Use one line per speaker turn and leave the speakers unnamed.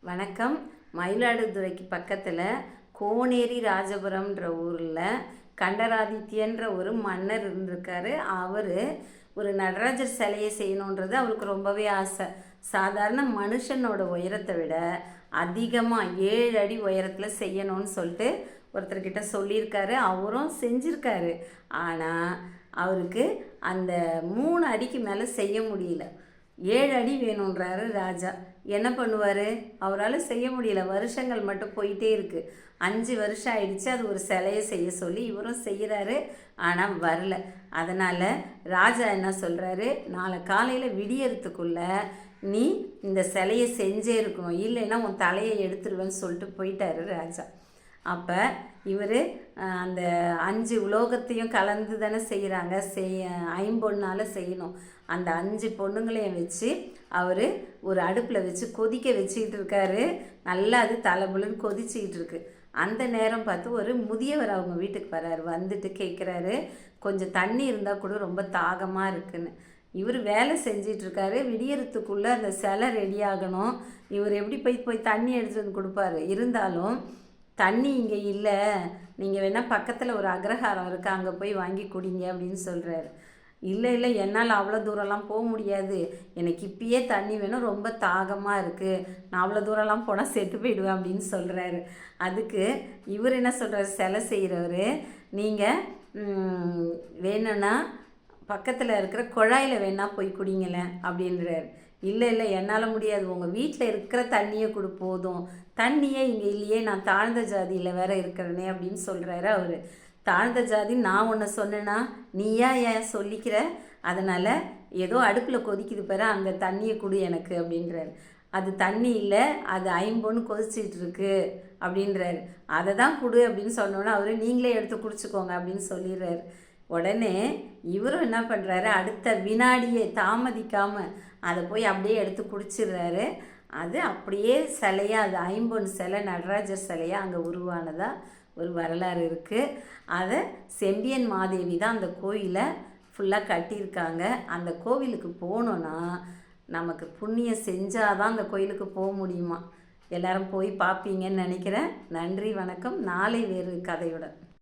வணக்கம். மயிலாடுதுறைக்கு பக்கத்தில் கோனேரி ராஜபுரம்ன்ற ஊரில் கண்டராதித்யன்ற ஒரு மன்னர் இருந்திருக்காரு. அவர் ஒரு நடராஜர் சிலையை செய்யணுன்றது அவருக்கு ரொம்பவே ஆசை. சாதாரண மனுஷனோட உயரத்தை விட அதிகமாக 7 அடி உயரத்தில் செய்யணும்னு சொல்லிட்டு ஒருத்தர்கிட்ட சொல்லியிருக்காரு. அவரும் செஞ்சுருக்காரு. ஆனால் அவருக்கு அந்த 3 அடிக்கு மேலே செய்ய முடியல. 7 அடி வேணுன்றாரு ராஜா. என்ன பண்ணுவார்? அவரால் செய்ய முடியல. வருஷங்கள் மட்டும் போயிட்டே இருக்குது. 5 வருஷம் ஆயிடுச்சு அது ஒரு சிலையை செய்ய சொல்லி. இவரும் செய்கிறாரு, ஆனால் வரல. அதனால் ராஜா என்ன சொல்கிறாரு, நாளை காலையில் விடியறதுக்குள்ளே நீ இந்த சிலையை செஞ்சே இருக்கணும், இல்லைன்னா உன் தலையை எடுத்துருவேன்னு சொல்லிட்டு போயிட்டாரு ராஜா. அப்போ இவர் அந்த 5 உலோகத்தையும் கலந்து தானே செய்கிறாங்க, ஐம்பொன்னால் செய்யணும். அந்த 5 பொண்ணுங்களையும் வச்சு அவர் ஒரு அடுப்பில் வச்சு கொதிக்க வச்சுக்கிட்டு இருக்காரு. நல்லா அது தலைபுலன்னு கொதிச்சிக்கிட்டு இருக்கு. அந்த நேரம் பார்த்து ஒரு முதியவர் அவங்க வீட்டுக்கு வர்றாரு. வந்துட்டு கேட்குறாரு, கொஞ்சம் தண்ணி இருந்தால் கூட ரொம்ப தாகமாக இருக்குன்னு. இவர் வேலை செஞ்சிட்ருக்காரு. விடியறதுக்குள்ளே அந்த சிலை ரெடி ஆகணும். இவர் எப்படி போய் தண்ணி எடுத்துகிட்டு வந்து கொடுப்பாரு. இருந்தாலும் தண்ணி இங்கே இல்லை, நீங்கள் வேணால் பக்கத்தில் ஒரு அக்ரஹாரம் இருக்குது, அங்கே போய் வாங்கி குடிங்க அப்படின்னு சொல்கிறாரு. இல்லை என்னால் அவ்வளோ தூரம்லாம் போக முடியாது, எனக்கு இப்பயே தண்ணி வேணும், ரொம்ப தாகமாக இருக்குது, நான் அவ்வளோ தூரம்லாம் போனால் செத்து போயிடுவேன் அப்படின்னு சொல்கிறாரு. அதுக்கு இவர் என்ன சொல்கிறாரு, சிலை செய்கிறவர், நீங்கள் வேணும்னா பக்கத்தில் இருக்கிற குழாயில் வேணால் போய் குடிங்களேன் அப்படின்றாரு. இல்லை என்னால் முடியாது, உங்கள் வீட்டில் இருக்கிற தண்ணியை கொடு போதும், தண்ணியே இங்கே இல்லையே, நான் தாழ்ந்த ஜாதியில் வேற இருக்கிறேனே அப்படின்னு சொல்கிறாரு அவர். தாழ்ந்த ஜாதி நான் ஒன்று சொன்னேன்னா நீயா ஏன் சொல்லிக்கிற, அதனால் ஏதோ அடுப்பில் கொதிக்குது பாரு, அந்த தண்ணியை கொடு எனக்கு அப்படின்றாரு. அது தண்ணி இல்லை, அது ஐம்பொன்னு கொதிச்சிட்டு இருக்கு அப்படின்றாரு. அதை தான் கொடு அப்படின்னு சொன்னோன்னே அவர் நீங்களே எடுத்து குடிச்சுக்கோங்க அப்படின்னு சொல்லிடுறாரு. உடனே இவரும் என்ன பண்ணுறாரு, அடுத்த வினாடியே தாமதிக்காமல் அதை போய் அப்படியே எடுத்து குடிச்சிடுறாரு. அது அப்படியே சிலையாக, அது ஐம்பொன் சிலை, நடராஜர் சிலையாக அங்கே உருவானதாக ஒரு வரலாறு இருக்குது. அதை செம்பியன் மாதேவி தான் அந்த கோயிலை ஃபுல்லாக கட்டியிருக்காங்க. அந்த கோவிலுக்கு போனோன்னா நமக்கு புண்ணியம் செஞ்சால் தான் அந்த கோயிலுக்கு போக முடியுமா. எல்லோரும் போய் பார்ப்பீங்கன்னு நினைக்கிறேன். நன்றி, வணக்கம். நாளை வேறு கதையுடன்.